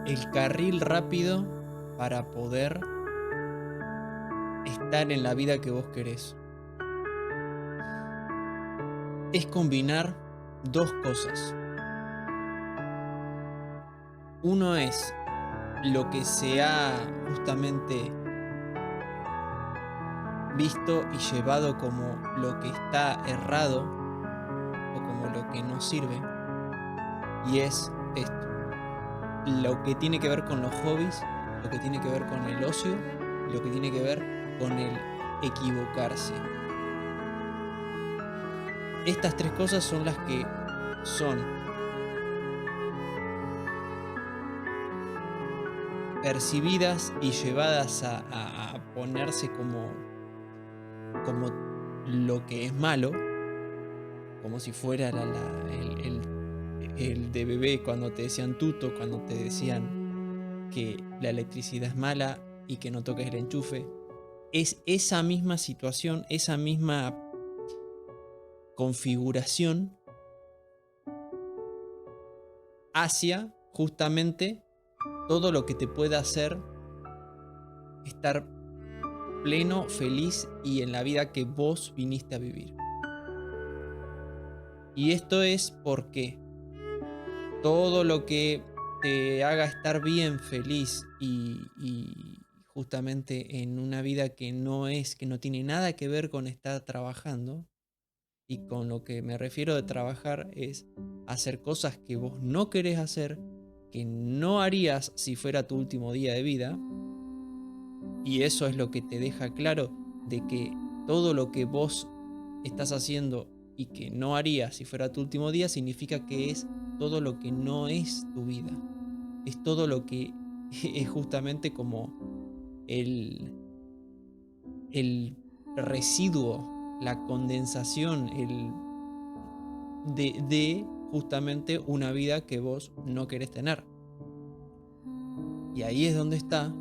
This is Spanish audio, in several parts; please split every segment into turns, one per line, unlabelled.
el carril rápido para poder estar en la vida que vos querés. Es combinar dos cosas. Uno es lo que se ha justamente visto y llevado como lo que está errado o como lo que no sirve. Y es esto. Lo que tiene que ver con los hobbies, lo que tiene que ver con el ocio, lo que tiene que ver con el equivocarse. Estas tres cosas son las que son percibidas y llevadas a ponerse como lo que es malo, como si fuera el de bebé cuando te decían tuto, cuando te decían que la electricidad es mala y que no toques el enchufe. Es esa misma situación, esa misma configuración hacia justamente todo lo que te pueda hacer estar pleno, feliz y en la vida que vos viniste a vivir. Y esto es porque todo lo que te haga estar bien, feliz y justamente en una vida que no tiene nada que ver con estar trabajando, y con lo que me refiero de trabajar es hacer cosas que vos no querés hacer, que no harías si fuera tu último día de vida, y eso es lo que te deja claro de que todo lo que vos estás haciendo y que no harías si fuera tu último día significa que es todo lo que no es tu vida. Es todo lo que es justamente como el, el residuo, la condensación, de justamente una vida que vos no querés tener. Y ahí es donde está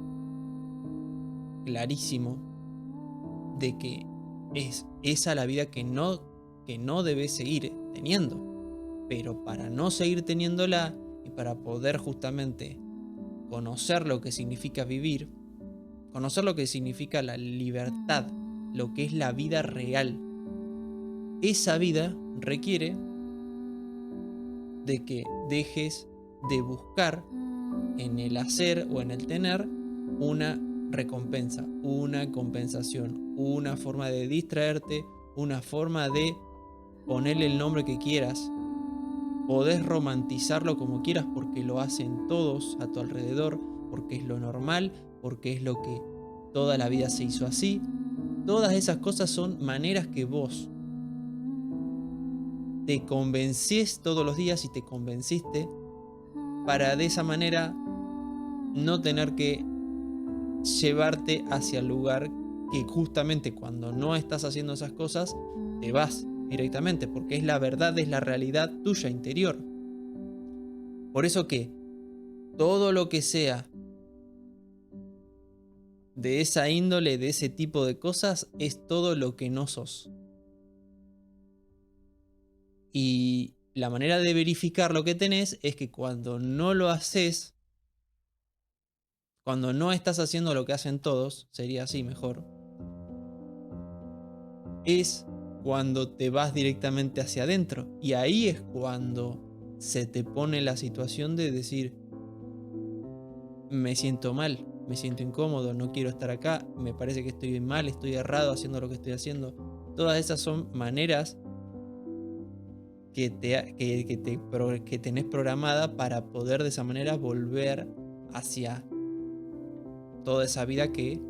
clarísimo de que es esa la vida que no debes seguir teniendo. Pero para no seguir teniéndola y para poder justamente conocer lo que significa vivir, conocer lo que significa la libertad, lo que es la vida real, esa vida requiere de que dejes de buscar en el hacer o en el tener una recompensa, una compensación, una forma de distraerte, una forma de ponerle el nombre que quieras. Podés romantizarlo como quieras porque lo hacen todos a tu alrededor, porque es lo normal, porque es lo que toda la vida se hizo así. Todas esas cosas son maneras que vos te convences todos los días y te convenciste para de esa manera no tener que llevarte hacia el lugar que justamente cuando no estás haciendo esas cosas te vas directamente, porque es la verdad, es la realidad tuya interior. Por eso que todo lo que sea de esa índole, de ese tipo de cosas, es todo lo que no sos. Y la manera de verificar lo que tenés es que cuando no lo haces, cuando no estás haciendo lo que hacen todos, sería así mejor, es cuando te vas directamente hacia adentro. Y ahí es cuando se te pone la situación de decir, me siento mal, me siento incómodo, no quiero estar acá, me parece que estoy mal, estoy errado haciendo lo que estoy haciendo. Todas esas son maneras que tenés programada para poder de esa manera volver hacia toda esa vida que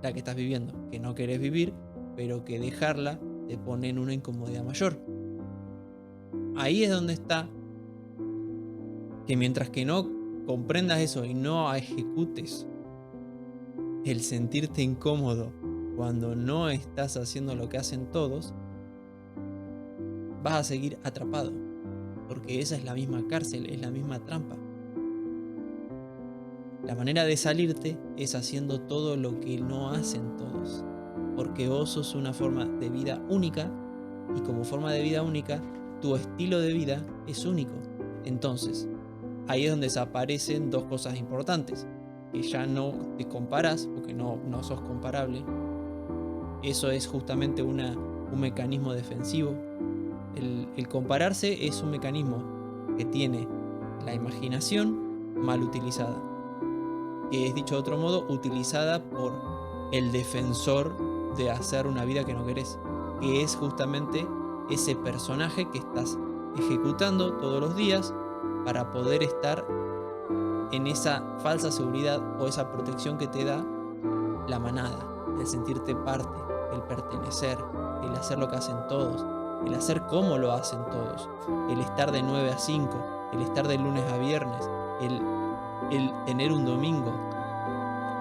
la que estás viviendo, que no querés vivir, pero que dejarla te pone en una incomodidad mayor. Ahí es donde está que mientras que no comprendas eso y no ejecutes el sentirte incómodo cuando no estás haciendo lo que hacen todos, vas a seguir atrapado, porque esa es la misma cárcel, es la misma trampa. La manera de salirte es haciendo todo lo que no hacen todos, porque vos sos una forma de vida única y como forma de vida única, tu estilo de vida es único. Entonces, ahí es donde desaparecen dos cosas importantes. Que ya no te comparas, porque no sos comparable. Eso es justamente un mecanismo defensivo. El compararse es un mecanismo que tiene la imaginación mal utilizada. Que es, dicho de otro modo, utilizada por el defensor de hacer una vida que no querés. Que es justamente ese personaje que estás ejecutando todos los días para poder estar en esa falsa seguridad o esa protección que te da la manada, el sentirte parte, el pertenecer, el hacer lo que hacen todos, el hacer como lo hacen todos, el estar de 9 a 5, el estar de lunes a viernes, el tener un domingo,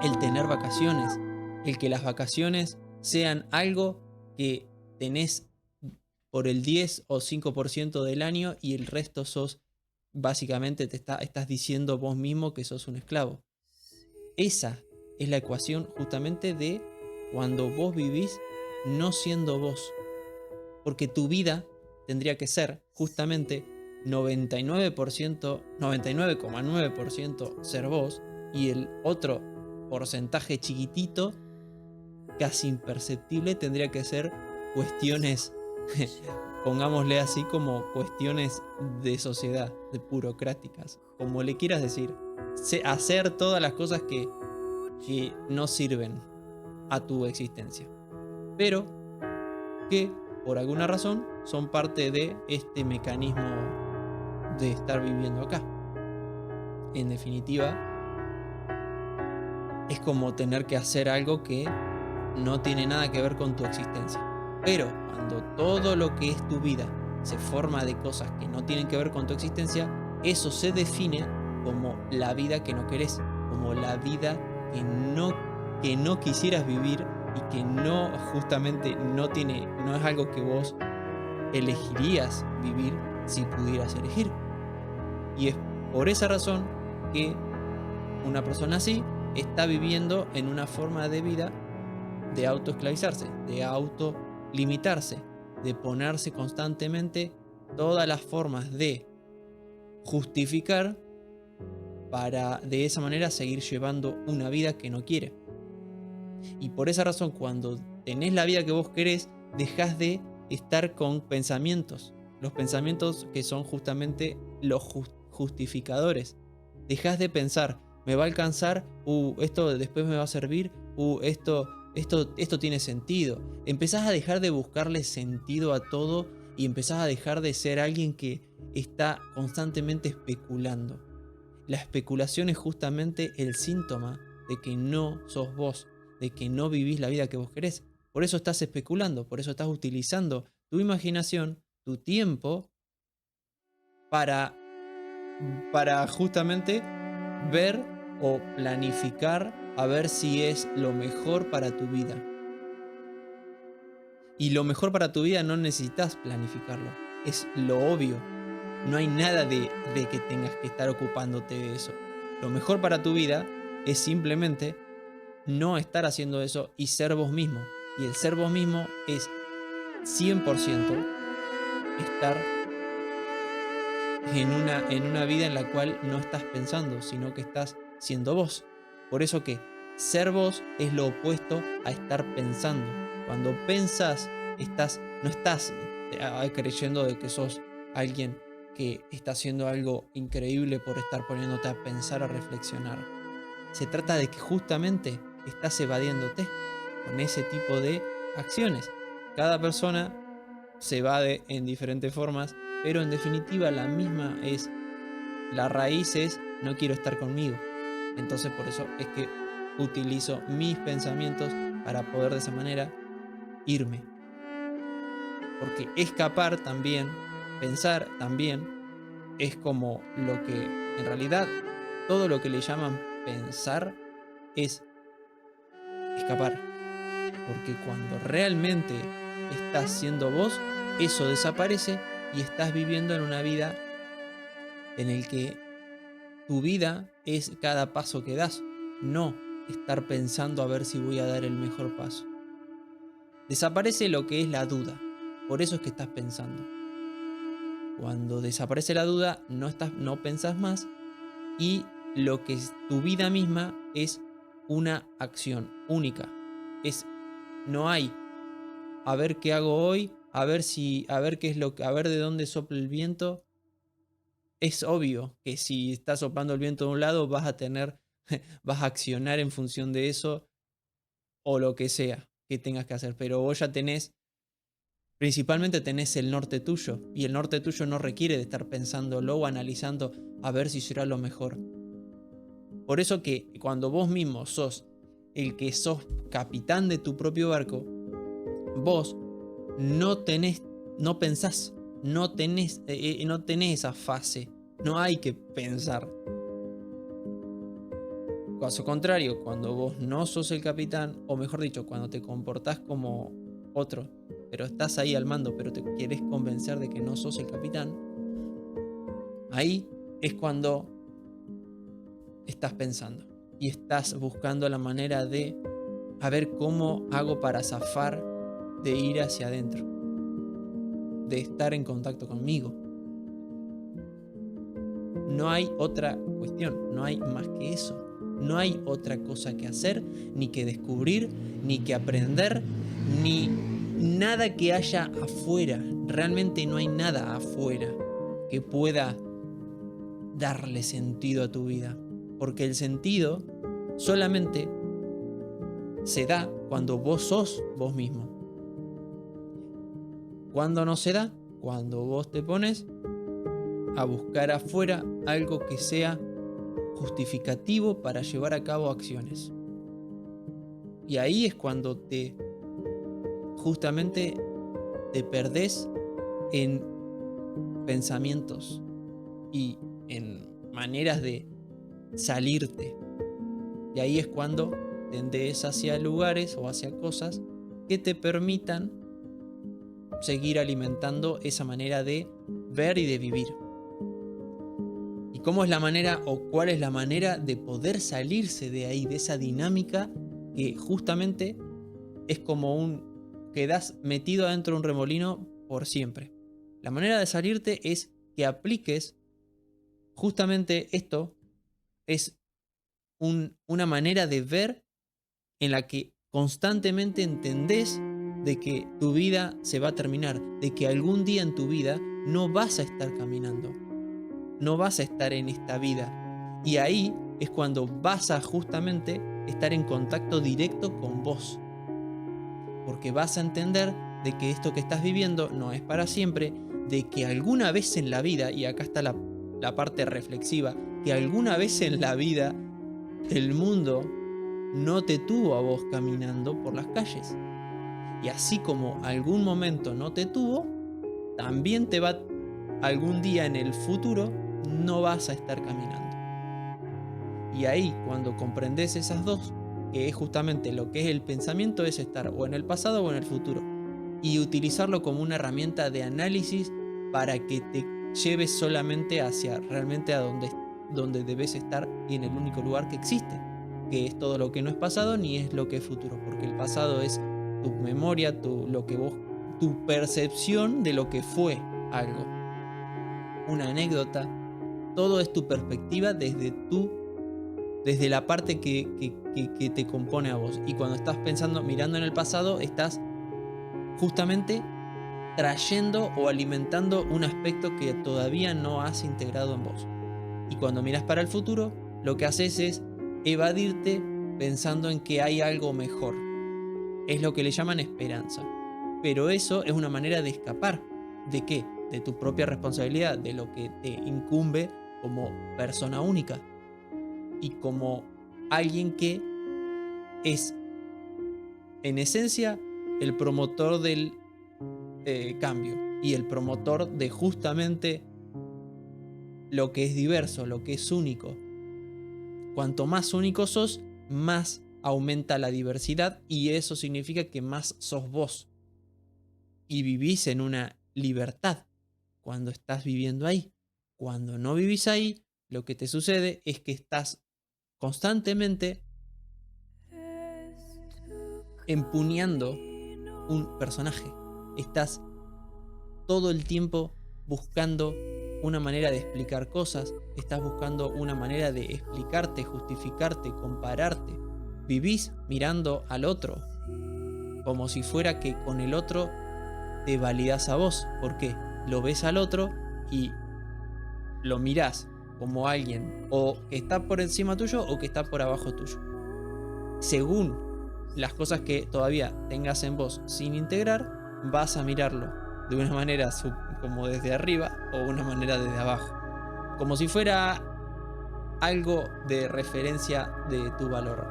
el tener vacaciones, el que las vacaciones sean algo que tenés por el 10 o 5% del año y el resto sos, básicamente estás diciendo vos mismo que sos un esclavo. Esa es la ecuación justamente de cuando vos vivís no siendo vos. Porque tu vida tendría que ser justamente 99%, 99,9% ser vos y el otro porcentaje chiquitito, casi imperceptible, tendría que ser cuestiones, pongámosle así, como cuestiones de sociedad, de burocráticas, como le quieras decir. Hacer todas las cosas que no sirven a tu existencia, pero que por alguna razón son parte de este mecanismo de estar viviendo acá. En definitiva, es como tener que hacer algo que no tiene nada que ver con tu existencia. Pero cuando todo lo que es tu vida se forma de cosas que no tienen que ver con tu existencia, eso se define como la vida que no querés, como la vida que no quisieras vivir y que no, justamente no es algo que vos elegirías vivir si pudieras elegir. Y es por esa razón que una persona así está viviendo en una forma de vida de autoesclavizarse, de autolimitarse, de ponerse constantemente todas las formas de justificar para de esa manera seguir llevando una vida que no quiere. Y por esa razón, cuando tenés la vida que vos querés, dejás de estar con pensamientos. Los pensamientos que son justamente los justificadores. Dejás de pensar, me va a alcanzar, esto después me va a servir, esto tiene sentido. Empezás a dejar de buscarle sentido a todo y empezás a dejar de ser alguien que está constantemente especulando. La especulación es justamente el síntoma de que no sos vos, de que no vivís la vida que vos querés. Por eso estás especulando, por eso estás utilizando tu imaginación, tu tiempo, para justamente ver o planificar a ver si es lo mejor para tu vida. Y lo mejor para tu vida no necesitas planificarlo, es lo obvio. No hay nada de que tengas que estar ocupándote de eso. Lo mejor para tu vida es simplemente no estar haciendo eso y ser vos mismo. Y el ser vos mismo es 100% estar en una vida en la cual no estás pensando, sino que estás siendo vos. Por eso que ser vos es lo opuesto a estar pensando. Cuando pensás, no estás creyendo de que sos alguien que está haciendo algo increíble por estar poniéndote a pensar, a reflexionar. Se trata de que justamente estás evadiéndote con ese tipo de acciones. Cada persona se evade en diferentes formas, pero en definitiva la raíz es no quiero estar conmigo. Entonces por eso es que utilizo mis pensamientos para poder de esa manera irme. Porque escapar también, pensar también, es como lo que en realidad todo lo que le llaman pensar es escapar. Porque cuando realmente estás siendo vos, eso desaparece y estás viviendo en una vida en el que tu vida es cada paso que das, no estar pensando a ver si voy a dar el mejor paso. Desaparece lo que es la duda, por eso es que estás pensando. Cuando desaparece la duda, no pensás más y lo que es tu vida misma es una acción única. Es, no hay a ver qué hago hoy, a ver qué es a ver de dónde sopla el viento. Es obvio que si está soplando el viento de un lado, vas a accionar en función de eso o lo que sea que tengas que hacer. Pero vos ya principalmente tenés el norte tuyo. Y el norte tuyo no requiere de estar pensándolo o analizando a ver si será lo mejor. Por eso que cuando vos mismo sos el que sos capitán de tu propio barco, vos no pensás, no tenés esa fase, no hay que pensar. Caso contrario, cuando vos no sos el capitán, o mejor dicho, cuando te comportás como otro, pero estás ahí al mando, pero te quieres convencer de que no sos el capitán, ahí es cuando estás pensando y estás buscando la manera de a ver cómo hago para zafar de ir hacia adentro, de estar en contacto conmigo. No hay otra cuestión, no hay más que eso. No hay otra cosa que hacer, ni que descubrir, ni que aprender, ni nada que haya afuera. Realmente no hay nada afuera que pueda darle sentido a tu vida. Porque el sentido solamente se da cuando vos sos vos mismo. ¿Cuándo no se da? Cuando vos te pones a buscar afuera algo que sea justificativo para llevar a cabo acciones. Y ahí es cuando justamente te perdés en pensamientos y en maneras de salirte. Y ahí es cuando tendés hacia lugares o hacia cosas que te permitan seguir alimentando esa manera de ver y de vivir. ¿Y cómo es la manera o cuál es la manera de poder salirse de ahí, de esa dinámica que justamente es como quedás metido adentro de un remolino por siempre? La manera de salirte es que apliques justamente esto, es una manera de ver en la que constantemente entendés de que tu vida se va a terminar, de que algún día en tu vida no vas a estar caminando, no vas a estar en esta vida. Y ahí es cuando vas a justamente estar en contacto directo con vos. Porque vas a entender de que esto que estás viviendo no es para siempre, de que alguna vez en la vida, y acá está la parte reflexiva, que alguna vez en la vida el mundo no te tuvo a vos caminando por las calles. Y así como algún momento no te tuvo, también algún día en el futuro no vas a estar caminando. Y ahí, cuando comprendes esas dos, que es justamente lo que es el pensamiento, es estar o en el pasado o en el futuro. Y utilizarlo como una herramienta de análisis para que te lleves solamente hacia realmente a donde debes estar y en el único lugar que existe, que es todo lo que no es pasado ni es lo que es futuro, porque el pasado es tu memoria, tu percepción de lo que fue algo, una anécdota, todo es tu perspectiva desde la parte que te compone a vos. Y cuando estás pensando, mirando en el pasado, estás justamente trayendo o alimentando un aspecto que todavía no has integrado en vos. Y cuando miras para el futuro, lo que haces es evadirte pensando en que hay algo mejor. Es lo que le llaman esperanza. Pero eso es una manera de escapar. ¿De qué? De tu propia responsabilidad, de lo que te incumbe como persona única y como alguien que es en esencia el promotor del cambio y el promotor de justamente lo que es diverso, lo que es único. Cuanto más único sos, más aumenta la diversidad y eso significa que más sos vos y vivís en una libertad cuando estás viviendo ahí. Cuando no vivís ahí, lo que te sucede es que estás constantemente empuñando un personaje. Estás todo el tiempo buscando una manera de explicar cosas, estás buscando una manera de explicarte, justificarte, compararte. Vivís mirando al otro, como si fuera que con el otro te validás a vos. ¿Por qué? Lo ves al otro y lo mirás como alguien o que está por encima tuyo o que está por abajo tuyo. Según las cosas que todavía tengas en vos sin integrar, vas a mirarlo de una manera como desde arriba o una manera desde abajo. Como si fuera algo de referencia de tu valor.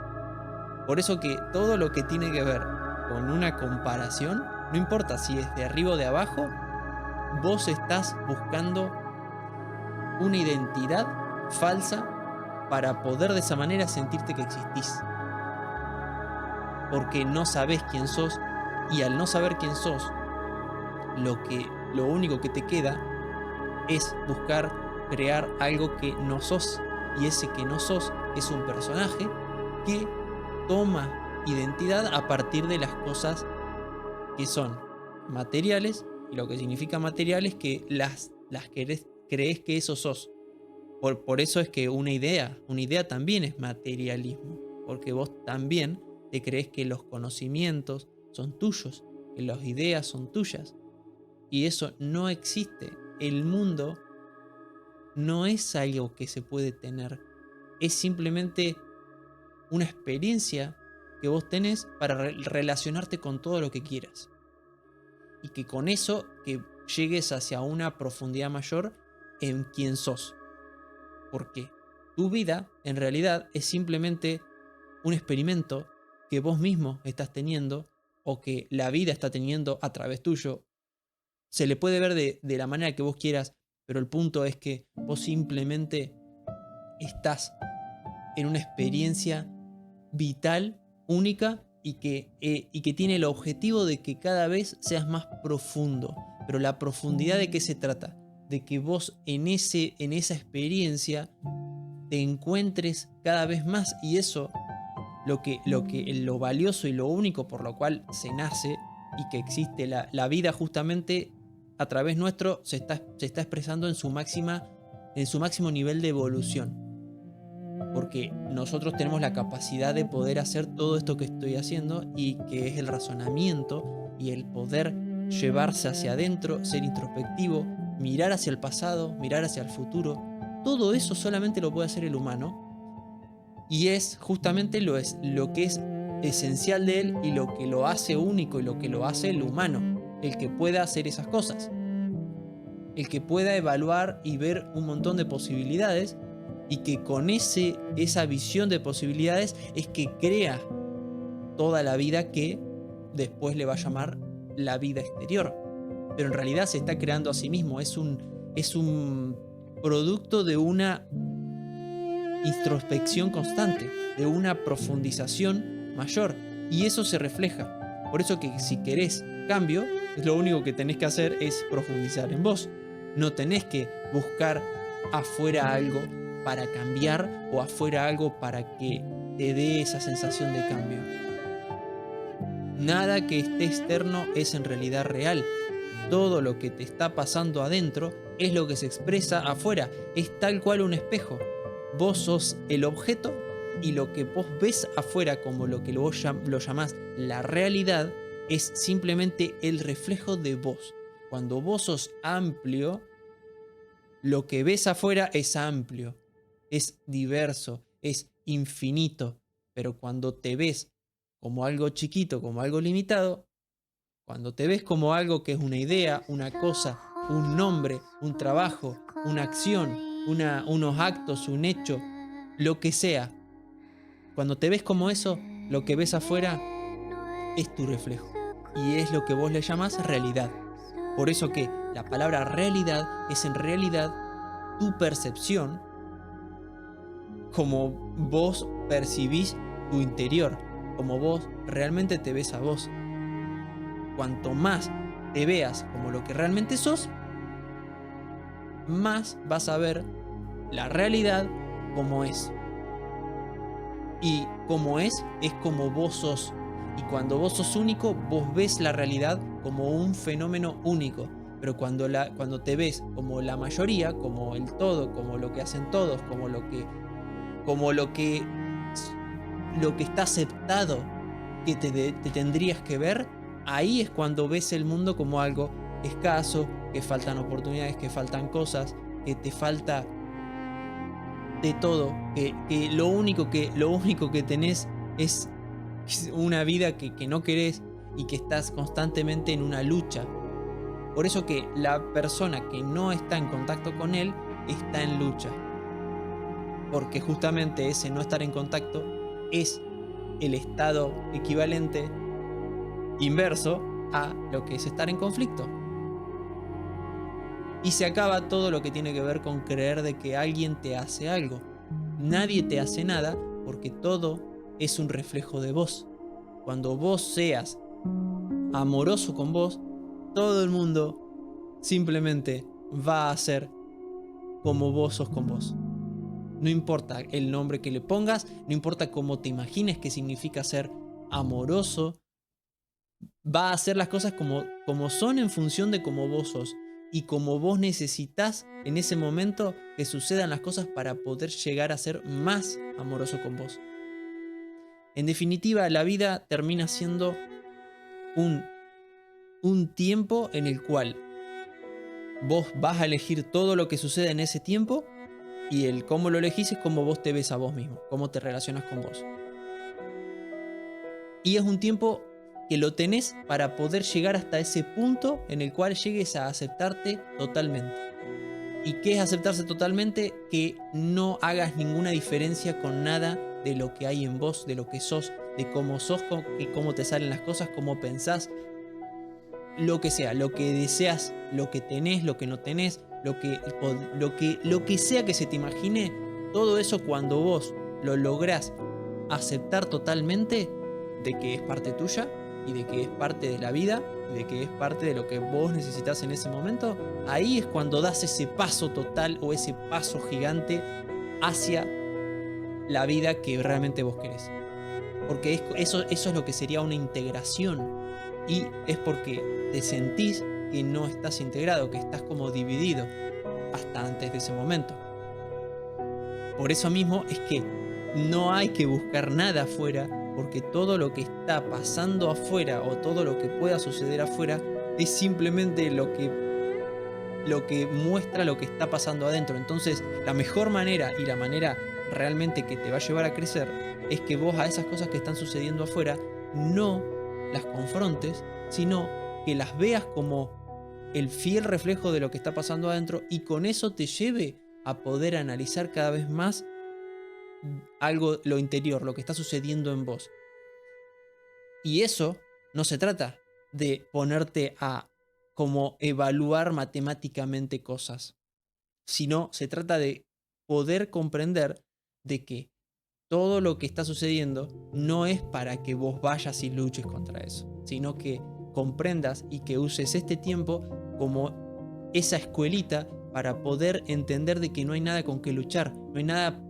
Por eso que todo lo que tiene que ver con una comparación, no importa si es de arriba o de abajo, vos estás buscando una identidad falsa para poder de esa manera sentirte que existís. Porque no sabés quién sos, y al no saber quién sos, lo único que te queda es buscar crear algo que no sos. Y ese que no sos es un personaje que toma identidad a partir de las cosas que son materiales. Y lo que significa material es que las crees que eso sos. Por eso es que una idea también es materialismo. Porque vos también te crees que los conocimientos son tuyos, que las ideas son tuyas. Y eso no existe. El mundo no es algo que se puede tener. Es simplemente una experiencia que vos tenés para relacionarte con todo lo que quieras. Y que con eso que llegues hacia una profundidad mayor en quién sos. Porque tu vida en realidad es simplemente un experimento que vos mismo estás teniendo o que la vida está teniendo a través tuyo. Se le puede ver de la manera que vos quieras, pero el punto es que vos simplemente estás en una experiencia vital, única y que tiene el objetivo de que cada vez seas más profundo. Pero la profundidad, ¿de qué se trata? De que vos en esa experiencia te encuentres cada vez más, y eso lo valioso y lo único por lo cual se nace y que existe la vida justamente a través nuestro se está expresando en su máximo nivel de evolución. Porque nosotros tenemos la capacidad de poder hacer todo esto que estoy haciendo, y que es el razonamiento y el poder llevarse hacia adentro, ser introspectivo, mirar hacia el pasado, mirar hacia el futuro. Todo eso solamente lo puede hacer el humano, y es justamente lo que es esencial de él y lo que lo hace único y lo que lo hace el humano, el que pueda hacer esas cosas, el que pueda evaluar y ver un montón de posibilidades, y que con esa visión de posibilidades es que crea toda la vida que después le va a llamar la vida exterior. Pero en realidad se está creando a sí mismo, es un producto de una introspección constante, de una profundización mayor, y eso se refleja. Por eso que si querés cambio, lo único que tenés que hacer es profundizar en vos. No tenés que buscar afuera algo para cambiar o afuera algo para que te dé esa sensación de cambio. Nada que esté externo es en realidad real. Todo lo que te está pasando adentro es lo que se expresa afuera. Es tal cual un espejo. Vos sos el objeto, y lo que vos ves afuera, como lo que vos lo llamás la realidad, es simplemente el reflejo de vos. Cuando vos sos amplio, lo que ves afuera es amplio, es diverso, es infinito. Pero cuando te ves como algo chiquito, como algo limitado, cuando te ves como algo que es una idea, una cosa, un nombre, un trabajo, una acción, unos actos, un hecho, lo que sea, cuando te ves como eso, lo que ves afuera es tu reflejo, y es lo que vos le llamás realidad. Por eso que la palabra realidad es en realidad tu percepción, como vos percibís tu interior, como vos realmente te ves a vos. Cuanto más te veas como lo que realmente sos, más vas a ver la realidad como es. Y como es como vos sos. Y cuando vos sos único, vos ves la realidad como un fenómeno único. Pero cuando te ves como la mayoría, como el todo, como lo que hacen todos, como lo que está aceptado que te tendrías que ver, ahí es cuando ves el mundo como algo escaso, que faltan oportunidades, que faltan cosas, que te falta de todo, que lo único que tenés es una vida que no querés y que estás constantemente en una lucha. Por eso que la persona que no está en contacto con él está en lucha. Porque justamente ese no estar en contacto es el estado equivalente inverso a lo que es estar en conflicto. Y se acaba todo lo que tiene que ver con creer de que alguien te hace algo. Nadie te hace nada porque todo es un reflejo de vos. Cuando vos seas amoroso con vos, todo el mundo simplemente va a ser como vos sos con vos. No importa el nombre que le pongas, no importa cómo te imagines que significa ser amoroso, va a hacer las cosas como son en función de cómo vos sos y como vos necesitas en ese momento que sucedan las cosas para poder llegar a ser más amoroso con vos. En definitiva, la vida termina siendo un tiempo en el cual vos vas a elegir todo lo que sucede en ese tiempo y el cómo lo elegís es cómo vos te ves a vos mismo, cómo te relacionas con vos. Y es un tiempo que lo tenés para poder llegar hasta ese punto en el cual llegues a aceptarte totalmente. ¿Y qué es aceptarse totalmente? Que no hagas ninguna diferencia con nada de lo que hay en vos, de lo que sos, de cómo sos, cómo te salen las cosas, cómo pensás, lo que sea, lo que deseas, lo que tenés, lo que no tenés, lo que sea que se te imagine, todo eso cuando vos lo lográs aceptar totalmente de que es parte tuya y de que es parte de la vida y de que es parte de lo que vos necesitas en ese momento, ahí es cuando das ese paso total o ese paso gigante hacia la vida que realmente vos querés. Porque eso es lo que sería una integración y es porque te sentís que no estás integrado, que estás como dividido hasta antes de ese momento. Por eso mismo es que no hay que buscar nada afuera, porque todo lo que está pasando afuera o todo lo que pueda suceder afuera es simplemente lo que muestra lo que está pasando adentro. Entonces, la mejor manera y la manera realmente que te va a llevar a crecer es que vos a esas cosas que están sucediendo afuera no las confrontes, sino que las veas como el fiel reflejo de lo que está pasando adentro y con eso te lleve a poder analizar cada vez más lo interior, lo que está sucediendo en vos. Y eso no se trata de ponerte a como evaluar matemáticamente cosas, sino se trata de poder comprender de que todo lo que está sucediendo no es para que vos vayas y luches contra eso, sino que comprendas y que uses este tiempo como esa escuelita para poder entender de que no hay nada con que luchar, no hay nada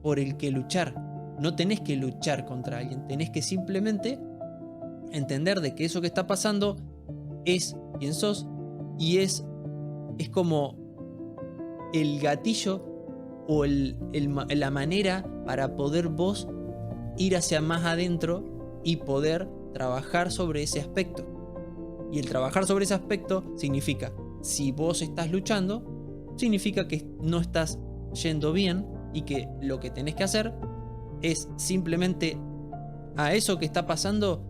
por el que luchar. No tenés que luchar contra alguien, tenés que simplemente entender de que eso que está pasando es quien sos y es como el gatillo o la manera para poder vos ir hacia más adentro y poder trabajar sobre ese aspecto. Y el trabajar sobre ese aspecto significa, si vos estás luchando, significa que no estás yendo bien y que lo que tenés que hacer es simplemente a eso que está pasando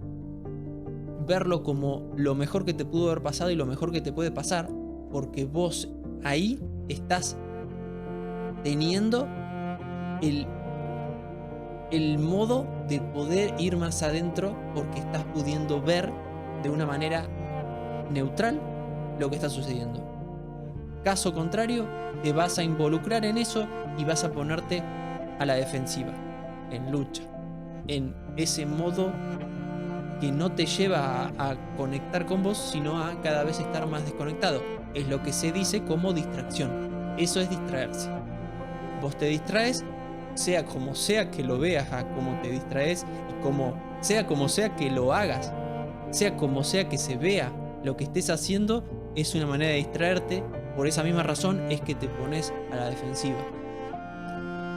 verlo como lo mejor que te pudo haber pasado y lo mejor que te puede pasar, porque vos ahí estás teniendo el modo de poder ir más adentro porque estás pudiendo ver de una manera neutral lo que está sucediendo. Caso contrario, te vas a involucrar en eso y vas a ponerte a la defensiva, en lucha, en ese modo que no te lleva a conectar con vos, sino a cada vez estar más desconectado. Es lo que se dice como distracción. Eso es distraerse. Vos te distraes, sea como sea que lo veas a cómo te distraes y como sea que lo hagas, sea como sea que se vea lo que estés haciendo es una manera de distraerte. Por esa misma razón es que te pones a la defensiva.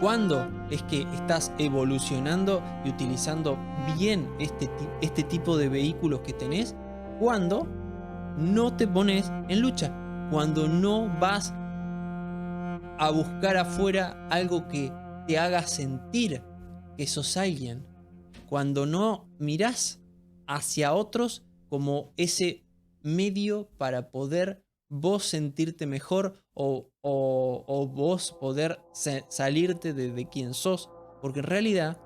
¿Cuándo es que estás evolucionando y utilizando bien este tipo de vehículos que tenés? Cuando no te pones en lucha, cuando no vas a buscar afuera algo que te haga sentir que sos alguien, cuando no mirás hacia otros como ese medio para poder vos sentirte mejor o vos poder salirte de quien sos, porque en realidad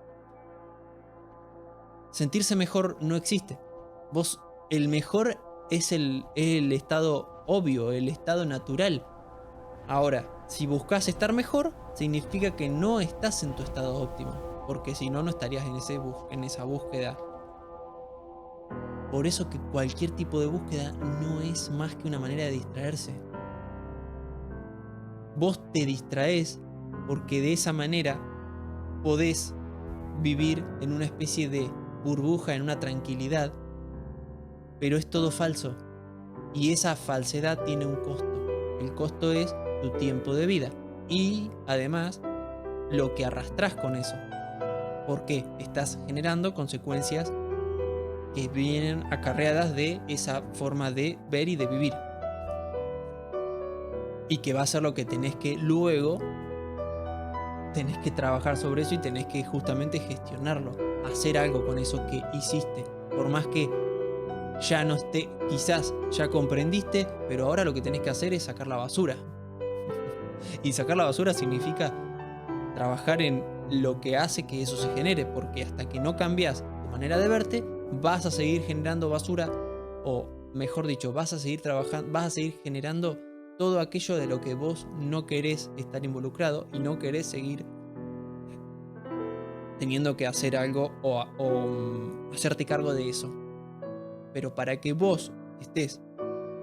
sentirse mejor no existe. Vos, el mejor es el estado obvio, el estado natural. Ahora, si buscas estar mejor, significa que no estás en tu estado óptimo, porque si no, no estarías en esa búsqueda. Por eso que cualquier tipo de búsqueda no es más que una manera de distraerse. Vos te distraes porque de esa manera podés vivir en una especie de burbuja, en una tranquilidad, pero es todo falso. Y esa falsedad tiene un costo. El costo es tu tiempo de vida y además lo que arrastras con eso, porque estás generando consecuencias que vienen acarreadas de esa forma de ver y de vivir, y que va a ser lo que tenés que luego trabajar sobre eso y tenés que justamente gestionarlo, hacer algo con eso que hiciste, por más que ya no esté, quizás ya comprendiste, pero ahora lo que tenés que hacer es sacar la basura. Y sacar la basura significa trabajar en lo que hace que eso se genere, porque hasta que no cambias tu manera de verte, vas a seguir generando basura, o mejor dicho, vas a seguir trabajando, vas a seguir generando todo aquello de lo que vos no querés estar involucrado y no querés seguir teniendo que hacer algo o hacerte cargo de eso. Pero para que vos estés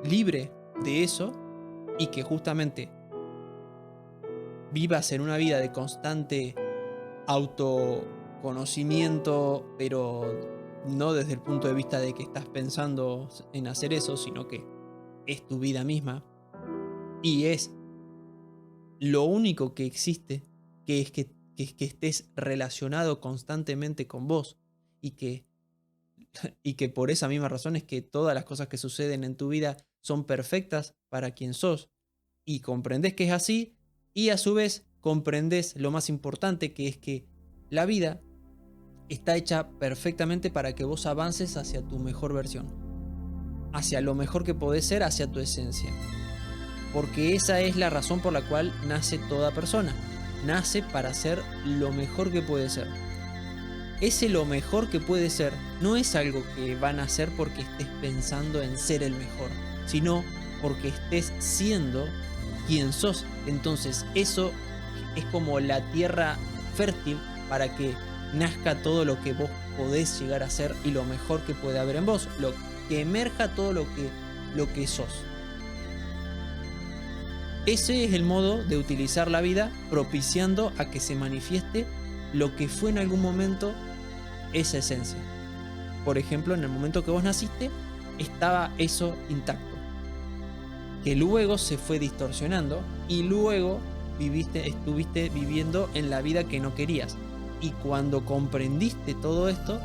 libre de eso y que justamente vivas en una vida de constante autoconocimiento, pero no desde el punto de vista de que estás pensando en hacer eso, sino que es tu vida misma y es lo único que existe, que es que estés relacionado constantemente con vos y que por esa misma razón es que todas las cosas que suceden en tu vida son perfectas para quien sos, y comprendés que es así, y a su vez comprendés lo más importante, que es que la vida está hecha perfectamente para que vos avances hacia tu mejor versión, hacia lo mejor que podés ser, hacia tu esencia, porque esa es la razón por la cual nace toda persona. Nace para ser lo mejor que puede ser. Ese lo mejor que puede ser no es algo que van a hacer porque estés pensando en ser el mejor, sino porque estés siendo quien sos. Entonces eso es como la tierra fértil para que nazca todo lo que vos podés llegar a ser y lo mejor que puede haber en vos, lo que emerja todo lo que sos. Ese es el modo de utilizar la vida, propiciando a que se manifieste lo que fue en algún momento esa esencia. Por ejemplo, en el momento que vos naciste, estaba eso intacto, que luego se fue distorsionando y luego estuviste viviendo en la vida que no querías. Y cuando comprendiste todo esto,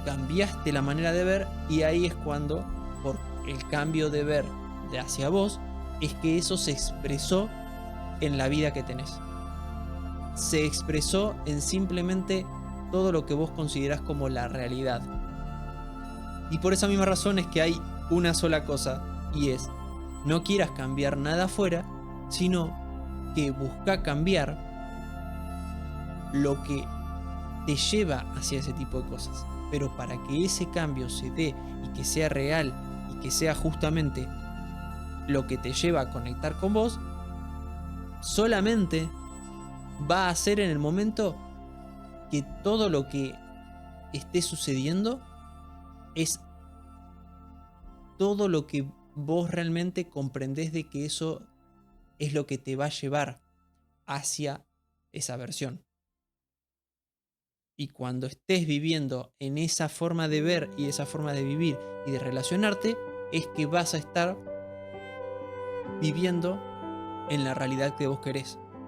cambiaste la manera de ver, y ahí es cuando, por el cambio de ver de hacia vos, es que eso se expresó en la vida que tenés. Se expresó en simplemente todo lo que vos considerás como la realidad. Y por esa misma razón es que hay una sola cosa, y es: no quieras cambiar nada afuera, sino que busca cambiar lo que te lleva hacia ese tipo de cosas. Pero para que ese cambio se dé y que sea real y que sea justamente lo que te lleva a conectar con vos, solamente va a ser en el momento que todo lo que esté sucediendo es todo lo que vos realmente comprendés de que eso es lo que te va a llevar hacia esa versión. Y cuando estés viviendo en esa forma de ver y esa forma de vivir y de relacionarte, es que vas a estar viviendo en la realidad que vos querés.